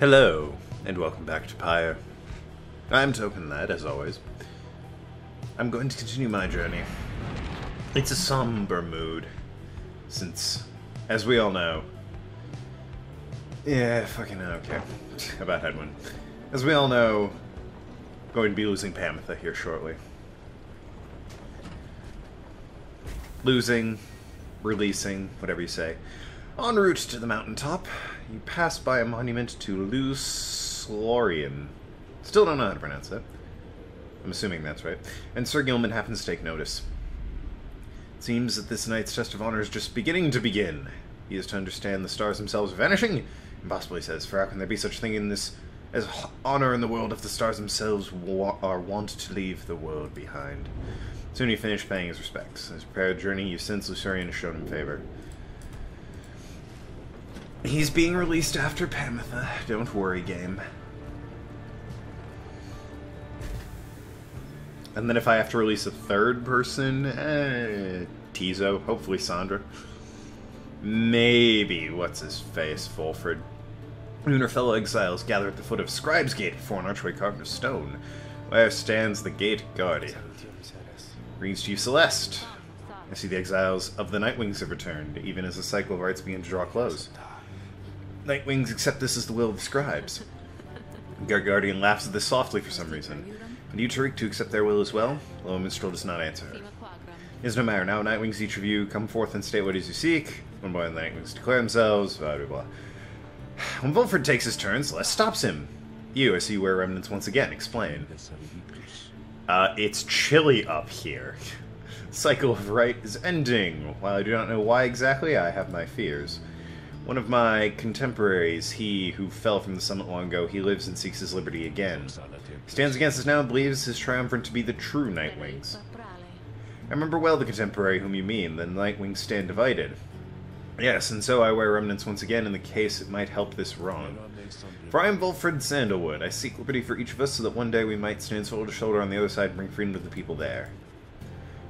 Hello, and welcome back to Pyre. I'm Tokenlad, as always. I'm going to continue my journey. It's a somber mood, since, as we all know... Yeah, fucking okay. About Headwind. As we all know, going to be losing Pamitha here shortly. Losing, releasing, whatever you say. En route to the mountaintop, you pass by a monument to Lothlorien. Still don't know how to pronounce that. I'm assuming that's right. And Sir Gilman happens to take notice. It seems that this night's test of honor is just beginning to begin. He is to understand the stars themselves are vanishing. Impossible, he says, for how can there be such thing in this as honor in the world if the stars themselves are wont to leave the world behind? Soon he finished paying his respects. As prepared journey, you sense Lucerian has shown him favor. He's being released after Pamitha. Don't worry, game. And then if I have to release a third person, Tizo, hopefully Sandra. Maybe, what's his face, Fulford. You and her fellow exiles gather at the foot of Scribe's Gate before an archway carved of stone. Where stands the gate guardian? Greetings to you, Celeste. I see the exiles of the Nightwings have returned, even as the cycle of rites begin to draw close. Nightwings accept this as the will of the scribes. Guardian laughs at this softly for some reason. And you, Tariq, to accept their will as well? Low Minstrel does not answer her. It is no matter. Now, Nightwings, each of you, come forth and state what it is you seek. One by one, the Nightwings declare themselves, blah, blah, blah. When Volford takes his turn, Celeste stops him. You, I see you wear remnants once again. Explain. It's chilly up here. Cycle of Rite is ending. While I do not know why exactly, I have my fears. One of my contemporaries, he who fell from the summit long ago, he lives and seeks his liberty again. He stands against us now and believes his triumvirate to be the true Nightwings. I remember well the contemporary whom you mean, the Nightwings stand divided. Yes, and so I wear remnants once again in the case it might help this wrong. For I am Volfred Sandalwood. I seek liberty for each of us so that one day we might stand shoulder to shoulder on the other side and bring freedom to the people there.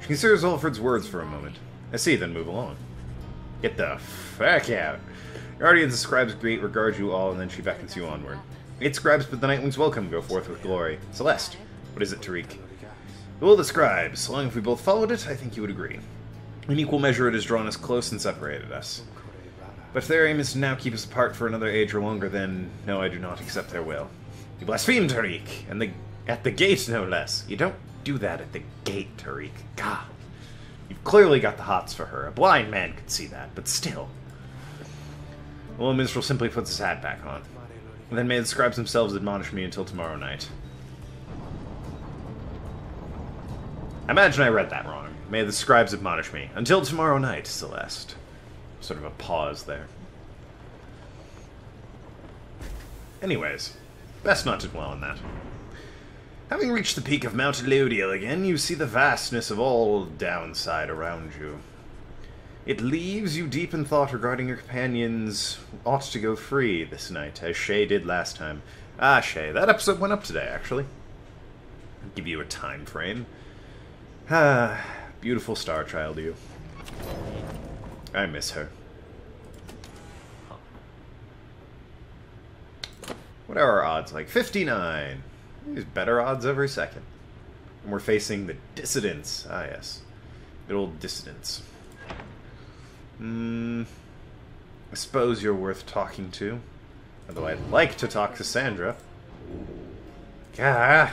She considers Volfred's words for a moment. I see, then move along. Get the fuck out. Guardians and Scribes greet regard you all, and then she beckons you onward. 8 Scribes, but the Nightwings welcome, go forth with glory. Celeste, what is it, Tariq? The will of the Scribes. So long as we both followed it, I think you would agree. In equal measure it has drawn us close and separated us. But if their aim is to now keep us apart for another age or longer, then no, I do not accept their will. You blaspheme, Tariq! And at the gate, no less. You don't do that at the gate, Tariq. God. You've clearly got the hots for her. A blind man could see that, but still. The little minstrel simply puts his hat back on. And then may the scribes themselves admonish me until tomorrow night. I imagine I read that wrong. May the scribes admonish me. Until tomorrow night, Celeste. Sort of a pause there. Anyways, best not to dwell on that. Having reached the peak of Mount Eleudiel again, you see the vastness of all downside around you. It leaves you deep in thought regarding your companions ought to go free this night, as Shay did last time. Ah, Shay, that episode went up today, actually. I'll give you a time frame. Ah, beautiful star child, you. I miss her. What are our odds like? 59! There's better odds every second. And we're facing the dissidents. Ah, yes. Good old dissidents. I suppose you're worth talking to. Although I'd like to talk to Sandra. Gah!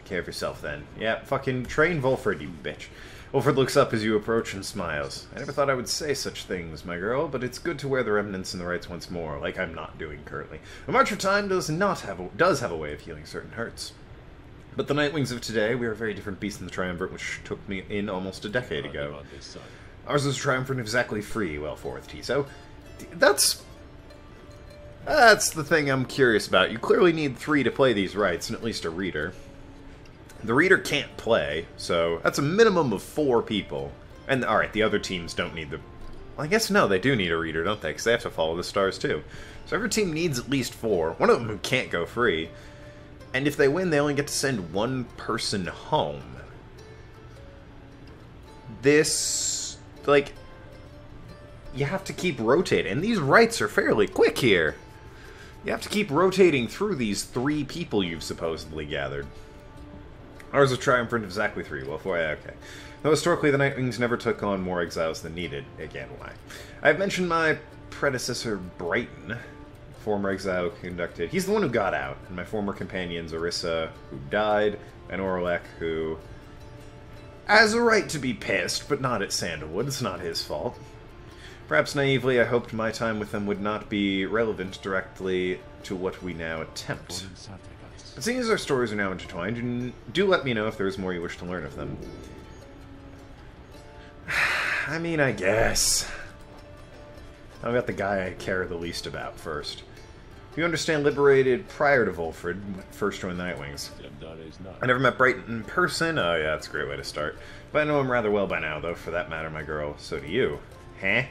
Care of yourself, then. Yeah, fucking train Volfred, you bitch. Volfred looks up as you approach and smiles. I never thought I would say such things, my girl, but it's good to wear the remnants and the rites once more, like I'm not doing currently. A March of Time does have a way of healing certain hurts. But the Nightwings of today, we are a very different beast than the Triumvirate which took me in almost a decade ago. Ours is a Triumvirate exactly free, well forth, Tizo. That's the thing I'm curious about. You clearly need 3 to play these rites, and at least a reader. The reader can't play, so that's a minimum of 4 people. And, alright, the other teams don't need the... Well, I guess no, they do need a reader, don't they? Because they have to follow the stars, too. So every team needs at least 4. One of them who can't go free. And if they win, they only get to send 1 person home. This... like... you have to keep rotating. And these rites are fairly quick here. You have to keep rotating through these 3 people you've supposedly gathered. Ours was triumphant exactly 3. Well, okay. Though historically the Nightwings never took on more exiles than needed. Again, why? I've mentioned my predecessor, Brighton, former exile who conducted. He's the one who got out. And my former companions, Orissa, who died, and Orlek, who has a right to be pissed, but not at Sandalwood. It's not his fault. Perhaps naively, I hoped my time with them would not be relevant directly to what we now attempt. But seeing as our stories are now intertwined, do let me know if there is more you wish to learn of them. I mean, I guess. I've got the guy I care the least about first. You understand liberated prior to Volfred, first joined the Nightwings. I never met Brighton in person. Oh yeah, that's a great way to start. But I know him rather well by now, though, for that matter, my girl. So do you. Huh?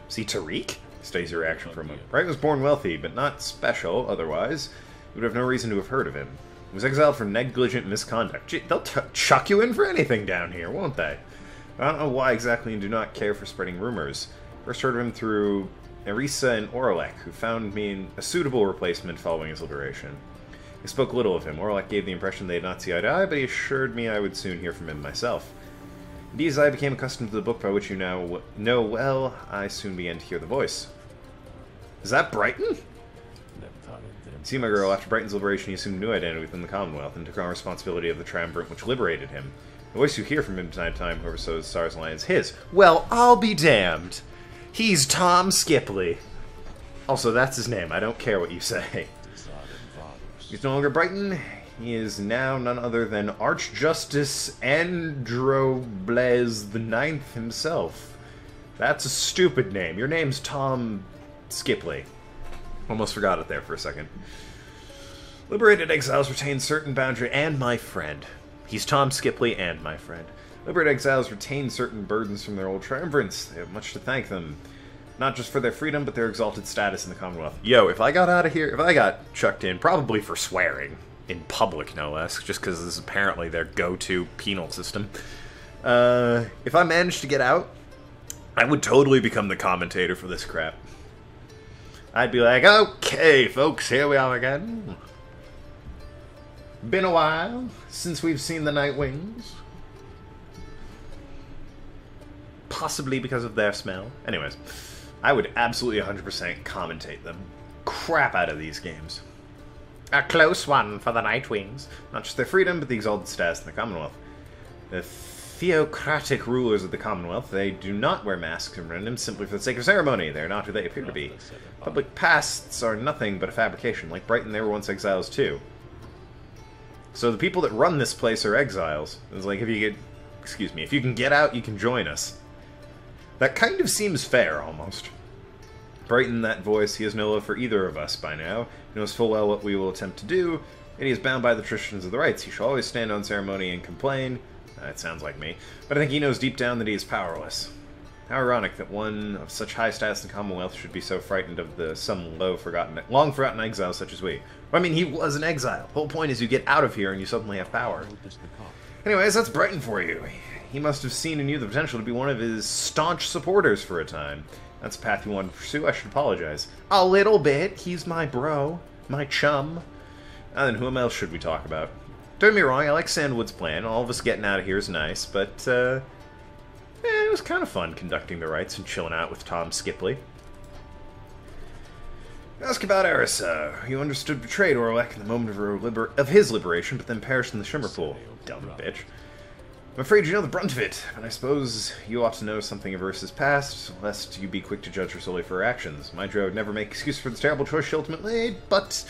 See Tariq? Stays your reaction for a moment. Brighton was born wealthy, but not special, otherwise. You would have no reason to have heard of him. He was exiled for negligent misconduct. Gee, they'll chuck you in for anything down here, won't they? I don't know why exactly and do not care for spreading rumors. First heard of him through Orissa and Orlek, who found me a suitable replacement following his liberation. I spoke little of him. Orlek gave the impression they had not seen eye to eye, but he assured me I would soon hear from him myself. Indeed, as I became accustomed to the book by which you now know well, I soon began to hear the voice. Is that Brighton? See, my girl, after Brighton's liberation, he assumed a new identity within the Commonwealth and took on responsibility of the triumvirate which liberated him. The voice you hear from him time to time, whoever sows the stars and light, is his. Well, I'll be damned. He's Tom Skipley. Also, that's his name. I don't care what you say. He's no longer Brighton. He is now none other than Archjustice Androblaze IX himself. That's a stupid name. Your name's Tom Skipley. Almost forgot it there for a second. Liberated exiles retain certain boundary, and my friend. He's Tom Skipley and my friend. Liberated exiles retain certain burdens from their old triumvirates. They have much to thank them. Not just for their freedom, but their exalted status in the Commonwealth. Yo, if I got out of here, if I got chucked in, probably for swearing. In public, no less, just because this is apparently their go-to penal system. If I managed to get out, I would totally become the commentator for this crap. I'd be like, okay, folks, here we are again. Been a while since we've seen the Nightwings. Possibly because of their smell. Anyways, I would absolutely 100% commentate them. Crap out of these games. A close one for the Nightwings. Not just their freedom, but the exalted status in the Commonwealth. The theocratic rulers of the Commonwealth, they do not wear masks and randoms simply for the sake of ceremony. They are not who they appear to be. Public pasts are nothing but a fabrication. Like Brighton, they were once exiles too. So the people that run this place are exiles. It's like, if you can get out, you can join us. That kind of seems fair, almost. Brighton, that voice, he has no love for either of us by now. He knows full well what we will attempt to do, and he is bound by the traditions of the rites. He shall always stand on ceremony and complain. That sounds like me. But I think he knows deep down that he is powerless. How ironic that one of such high status in the Commonwealth should be so frightened of some long-forgotten exiles such as we. Well, I mean, he was an exile. The whole point is you get out of here and you suddenly have power. Anyways, that's Brighton for you. He must have seen in you the potential to be one of his staunch supporters for a time. That's a path you want to pursue. I should apologize. A little bit. He's my bro. My chum. And then whom else should we talk about? Don't get me wrong, I like Sandwood's plan. All of us getting out of here is nice, but it was kind of fun conducting the rites and chilling out with Tom Skipley. Ask about Orissa. You understood betrayed Orlek in the moment of his liberation, but then perished in the Shimmer Pool. Dumb bitch. I'm afraid you know the brunt of it, and I suppose you ought to know something of Ursula's past, lest you be quick to judge her solely for her actions. Mind you, I would never make excuse for the terrible choice she ultimately made, but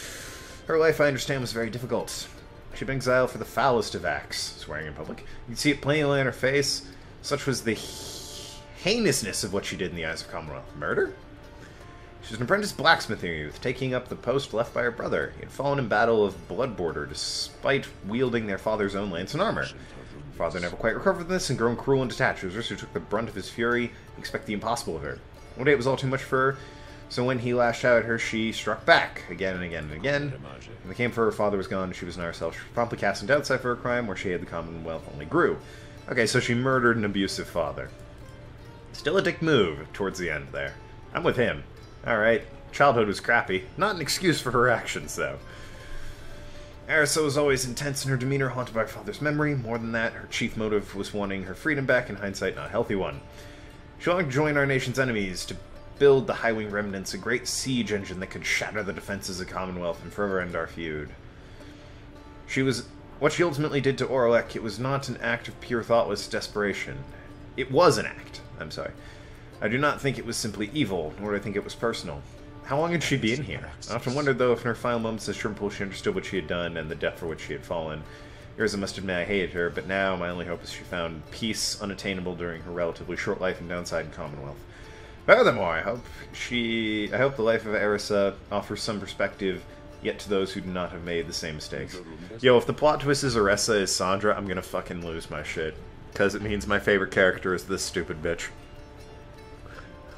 her life, I understand, was very difficult. She'd been exiled for the foulest of acts, swearing in public. You can see it plainly on her face. Such was the heinousness of what she did in the eyes of Commonwealth. Murder? She was an apprentice blacksmithing youth, taking up the post left by her brother. He had fallen in battle of Blood Border, despite wielding their father's own lance and armor. Her father never quite recovered from this and grown cruel and detached. It was Ursa who took the brunt of his fury, expect the impossible of her. One day it was all too much for her, so when he lashed out at her, she struck back, again and again and again. When they came for her father was gone, she was now herself. She was promptly cast into outside for her crime, where she had the Commonwealth only grew. Okay, so she murdered an abusive father. Still a dick move towards the end there. I'm with him. Alright, childhood was crappy. Not an excuse for her actions, though. Arisa was always intense in her demeanor, haunted by her father's memory. More than that, her chief motive was wanting her freedom back, in hindsight, not a healthy one. She wanted to join our nation's enemies, to build the High-Wing Remnants, a great siege engine that could shatter the defenses of the Commonwealth and forever end our feud. What she ultimately did to Orlek, it was not an act of pure thoughtless desperation. It was an act. I'm sorry. I do not think it was simply evil, nor do I think it was personal. How long had she been here? I often wondered, though, if in her final moments as Shrimpool she understood what she had done and the depth for which she had fallen. Erza must admit I hated her, but now my only hope is she found peace unattainable during her relatively short life in Downside and Commonwealth. Furthermore, I hope the life of Erisa offers some perspective yet to those who do not have made the same mistakes. Yo, if the plot twist is Erisa is Sandra, I'm gonna fucking lose my shit. Because it means my favorite character is this stupid bitch.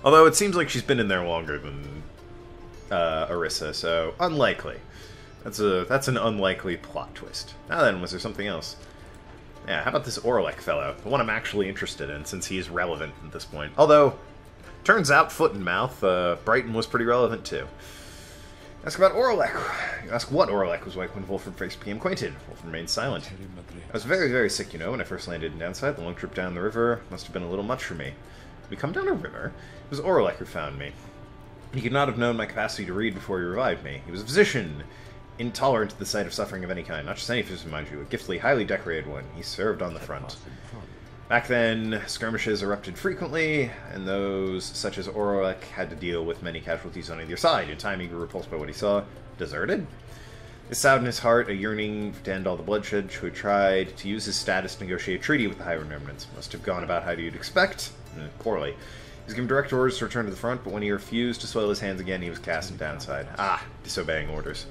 Although it seems like she's been in there longer than Erisa, so unlikely. That's an unlikely plot twist. Now then, was there something else? Yeah, how about this Orlek fellow? The one I'm actually interested in, since he's relevant at this point. Although, turns out, foot and mouth, Brighton was pretty relevant too. Ask about Orlek. Ask what Orlek was like when Wolfram first became acquainted. Wolfram remained silent. I was very, very sick, you know, when I first landed in Downside. The long trip down the river must have been a little much for me. We come down a river? It was Orlek who found me. He could not have known my capacity to read before he revived me. He was a physician, intolerant to the sight of suffering of any kind. Not just any physician, mind you, a giftily, highly decorated one. He served on the front. Back then, skirmishes erupted frequently, and those such as Orlek had to deal with many casualties on either side. In time, he grew repulsed by what he saw. Deserted? This sounded in his heart a yearning to end all the bloodshed, who had tried to use his status to negotiate a treaty with the High-Wing Remnants. Must have gone about how you'd expect. Poorly. He was given direct orders to return to the front, but when he refused to soil his hands again, he was cast in Downside. Ah, disobeying orders.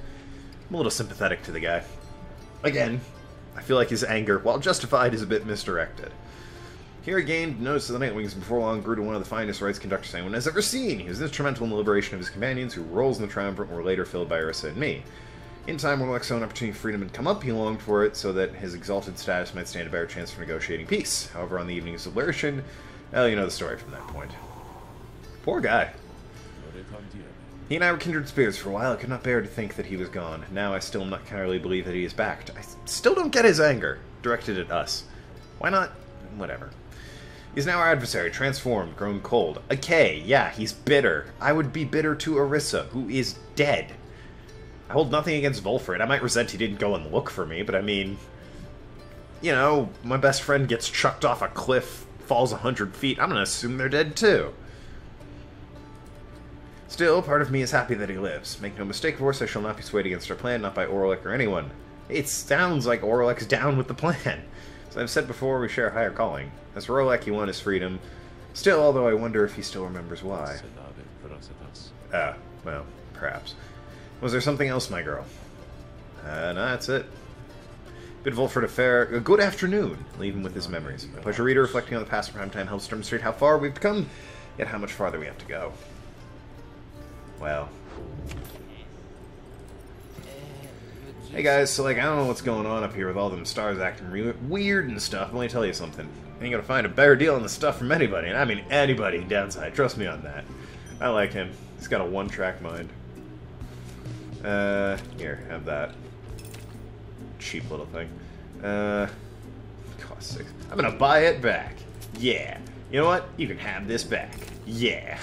I'm a little sympathetic to the guy. Again, I feel like his anger, while justified, is a bit misdirected. Here again, notice that the Nightwings before long grew to one of the finest rights conductors anyone has ever seen. He was instrumental in the liberation of his companions, whose roles in the Triumvirate were later filled by Erisa and me. In time, when Orlek's own opportunity for freedom had come up, he longed for it so that his exalted status might stand a better chance for negotiating peace. However, on the evening of Liberation, well, you know the story from that point. Poor guy. He and I were kindred spirits for a while. I could not bear to think that he was gone. Now I still not entirely believe that he is back. I still don't get his anger, directed at us. Why not? Whatever. He's now our adversary, transformed, grown cold. Okay, yeah, he's bitter. I would be bitter to Erisa, who is dead. I hold nothing against Volfred. I might resent he didn't go and look for me, but I mean... You know, my best friend gets chucked off a cliff, falls 100 feet. I'm gonna assume they're dead too. Still, part of me is happy that he lives. Make no mistake, of course, I shall not be swayed against our plan, not by Orlek or anyone. It sounds like Orlek's down with the plan. As I've said before, we share a higher calling. As for Orlek, he won his freedom. Still, although I wonder if he still remembers why. Well, perhaps. Was there something else, my girl? No, that's it. Bit of Volfred affair. A good afternoon. Leave him with his memories. My pleasure, reader. Reflecting on the past prime time helps demonstrate how far we've come, yet how much farther we have to go. Well. Hey guys, so like, I don't know what's going on up here with all them stars acting weird and stuff. Let me tell you something. You ain't gonna find a better deal on this stuff from anybody, and I mean anybody in Downside. Trust me on that. I like him. He's got a one-track mind. Here, have that. Cheap little thing. Cost 6. I'm gonna buy it back. Yeah. You know what? You can have this back. Yeah.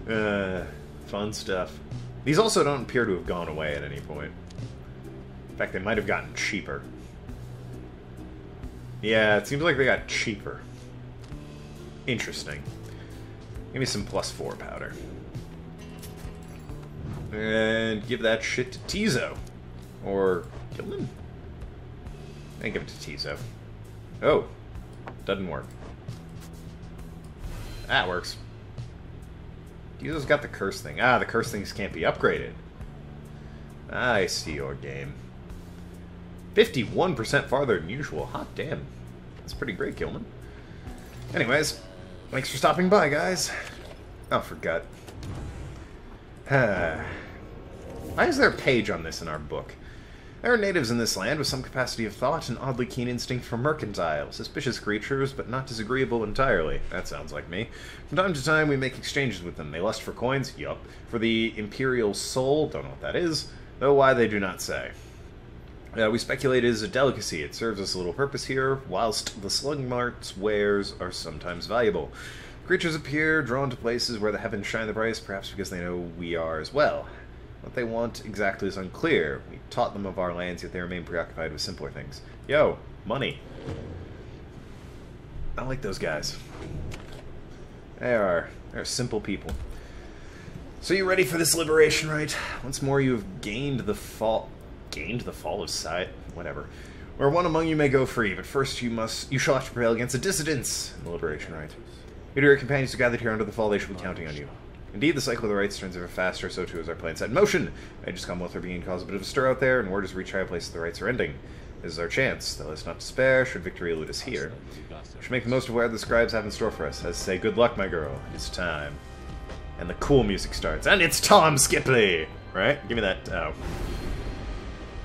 Fun stuff. These also don't appear to have gone away at any point. In fact, they might have gotten cheaper. Yeah, it seems like they got cheaper. Interesting. Give me some +4 powder. And give that shit to Tizo. Or Gilman? I think give it to Tizo. Oh. Doesn't work. That works. Tizo's got the curse thing. Ah, the curse things can't be upgraded. I see your game. 51% farther than usual. Hot damn. That's pretty great, Gilman. Anyways, thanks for stopping by, guys. Oh, forgot. Why is there a page on this in our book? There are natives in this land with some capacity of thought and oddly keen instinct for mercantile. Suspicious creatures, but not disagreeable entirely. That sounds like me. From time to time, we make exchanges with them. They lust for coins? Yup. For the imperial soul? Don't know what that is. Though why they do not say. We speculate it is a delicacy. It serves us a little purpose here, whilst the slug mart's wares are sometimes valuable. Creatures appear drawn to places where the heavens shine the brightest, perhaps because they know we are as well. What they want exactly is unclear. We taught them of our lands, yet they remain preoccupied with simpler things. Yo, money. I like those guys. They're simple people. So you ready for this liberation rite? Once more you have gained the fall of sight? Whatever. Where one among you may go free, but first you shall have to prevail against the dissidents in the liberation rite. You and your companions are gathered here under the fall, they shall be counting on you. Indeed, the cycle of the rites turns ever faster, so too is our plan set in motion. Mage's Commonwealth are beginning to cause a bit of a stir out there, and word has reached high places the rites are ending. This is our chance, though let's not despair, should victory elude us here. We should make the most of what the scribes have in store for us. As say, good luck, my girl. It's time. And the cool music starts. And it's Tom Skipley! Right? Give me that. Oh.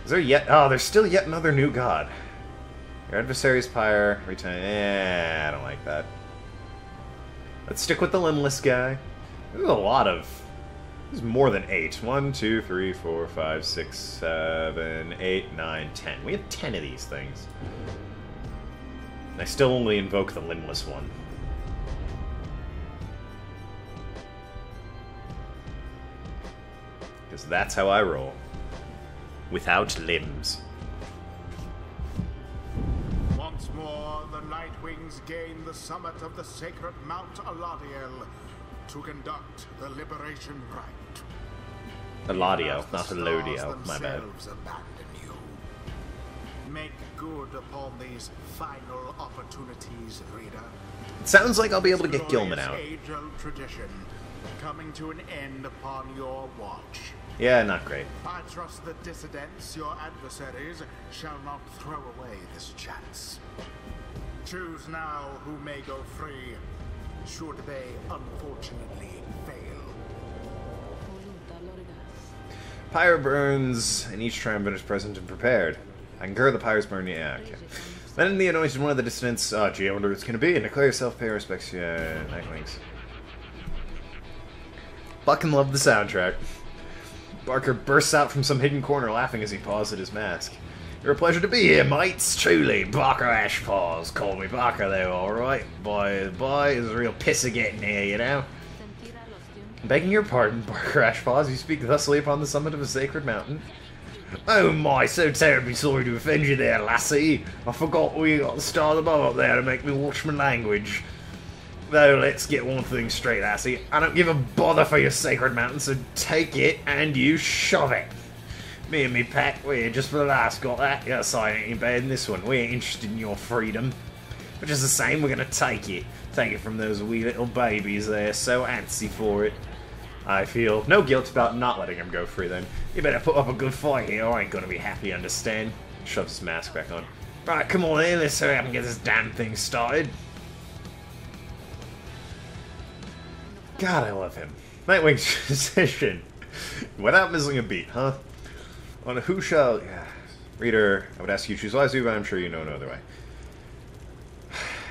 Is there yet? Oh, there's still yet another new god. Your adversary's Pyre. I don't like that. Let's stick with the limbless guy. There's a lot of... There's more than 8. 1, 2, 3, 4, 5, 6, 7, 8, 9, 10. We have 10 of these things. And I still only invoke the limbless one. Because that's how I roll. Without limbs. Once more, the Nightwings gain the summit of the sacred Mount Aladiel to conduct the liberation rite. Aladiel, not Elodiel, my bad. Abandon you. Make good upon these final opportunities, reader. It sounds like I'll be able to get Gilman out. Age-old tradition coming to an end upon your watch. Yeah, not great. I trust the dissidents, your adversaries, shall not throw away this chance. Choose now who may go free, should they unfortunately fail. Pyre burns, and each triumvirate is present and prepared. I concur the Pyre's burn, yeah, okay. Then the anointed one of the dissidents, gee, I wonder what it's gonna be, and declare yourself, pay respects, yeah, Nightwings. Fucking love the soundtrack. Barker bursts out from some hidden corner laughing as he paws at his mask. You're a pleasure to be here, mates. Truly, Barker Ashpaws. Call me Barker, though, alright? Boy, it's a real pisser getting here, you know? Begging your pardon, Barker Ashpaws, you speak thusly upon the summit of a sacred mountain. Oh my, so terribly sorry to offend you there, lassie. I forgot we got the stars above up there to make me watch my language. Though, let's get one thing straight, lassie. I don't give a bother for your sacred mountain, so take it and you shove it. Me and me pack, we just for the last got that. Your side ain't better than this one. We ain't interested in your freedom. But just the same, we're gonna take it. Take it from those wee little babies there, so antsy for it. I feel no guilt about not letting him go free then. You better put up a good fight here, I ain't gonna be happy, understand? Shoves his mask back on. Right, come on in, let's hurry up and get this damn thing started. God, I love him. Nightwing's position. Without missing a beat, huh? On who shall... Yeah. Reader, I would ask you to choose wisely, but I'm sure you know no other way.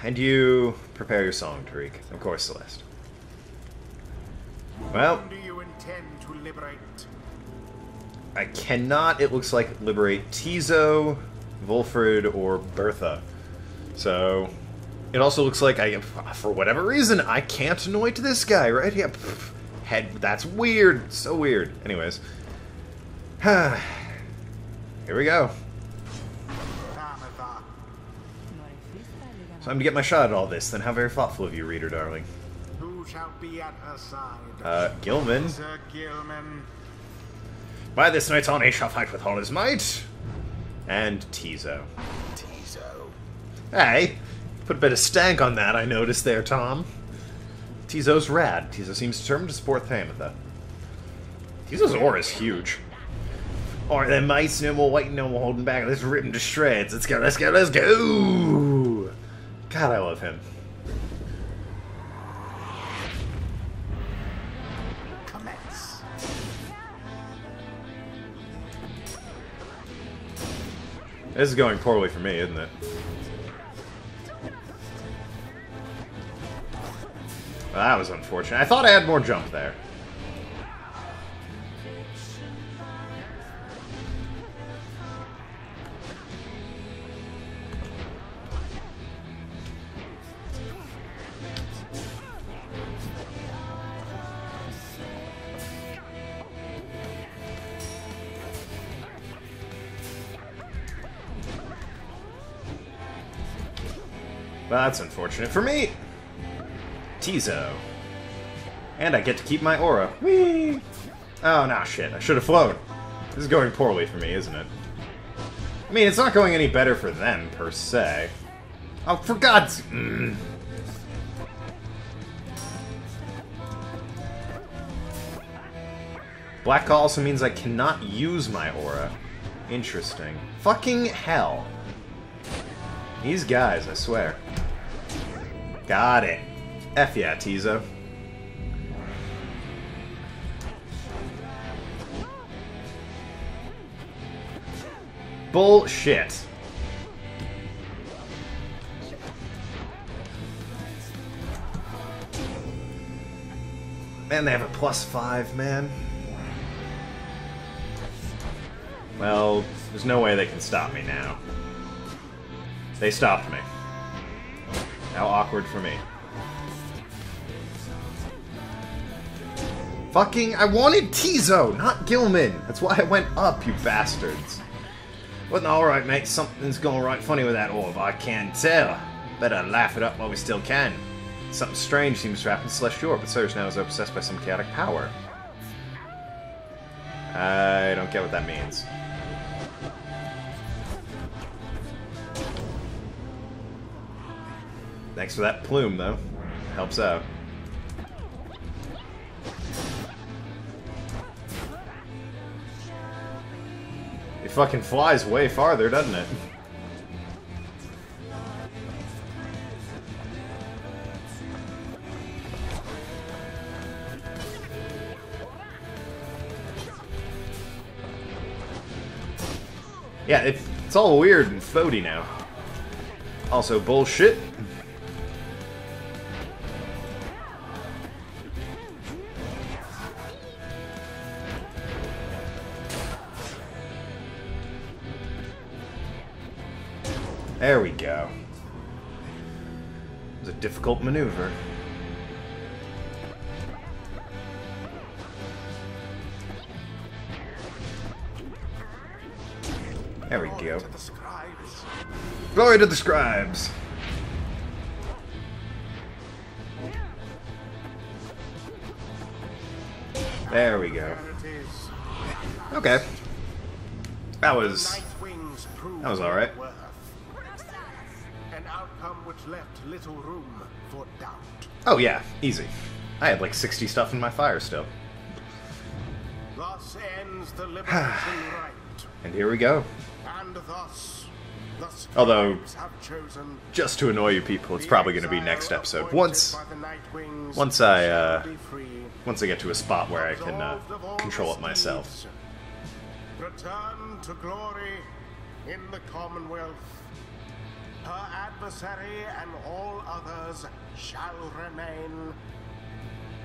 And you prepare your song, Tariq. Of course, Celeste. Well... Whom do you intend to liberate? I cannot, it looks like, liberate Tizo, Volfred, or Bertha. So... It also looks like for whatever reason, I can't anoint this guy, right? Yeah, head, that's weird. So weird. Anyways. Here we go. So I'm to get my shot at all this, then how very thoughtful of you, reader darling. Who shall be at her side? Gilman. Sir Gilman. By this night's on, he shall fight with all his might. And Tizo. Tizo. Hey! Put a bit of stank on that, I noticed there, Tom. Tizo's rad. Tizo seems determined to support Thamatha. Tizo's aura is huge. Alright then, mates, no more waiting, no more holding back. Let's rip him to shreds. Let's go, let's go, let's go! God, I love him. Commence. This is going poorly for me, isn't it? Well, that was unfortunate. I thought I had more jump there. Well, that's unfortunate for me. Tizo. And I get to keep my aura. Whee! Oh, nah, shit. I should have flown. This is going poorly for me, isn't it? I mean, it's not going any better for them, per se. Oh, for God's... Black Call also means I cannot use my aura. Interesting. Fucking hell. These guys, I swear. Got it. F yeah, Tizo. Bullshit. Man, they have a +5, man. Well, there's no way they can stop me now. They stopped me. How awkward for me. Fucking, I wanted Tizo, not Gilman. That's why I went up, you bastards. Well, alright, mate. Something's going right funny with that orb, I can tell. Better laugh it up while we still can. Something strange seems to happen to Celestial, but Surge now is obsessed by some chaotic power. I don't get what that means. Thanks for that plume, though. Helps out. It fucking flies way farther, doesn't it? Yeah, it's all weird and floaty now. Also bullshit. There we go. It was a difficult maneuver. There we go. Glory to the scribes! There we go. Okay. That was alright. An outcome which left little room for doubt. Oh yeah, easy. I had like 60 stuff in my fire still. Thus ends the liberation right. And here we go. And thus, although, have chosen just to annoy you people, it's probably going to be next episode. Once I get to a spot where I can control it myself. Return to glory in the Commonwealth. Her adversary and all others shall remain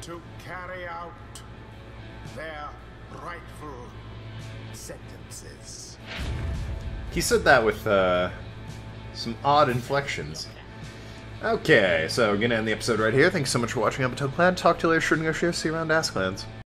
to carry out their rightful sentences. He said that with some odd inflections. Okay, so we're gonna end the episode right here. Thanks so much for watching. I'm Tokenlad. Talk to you later. Sure to go share. See you around Asklands.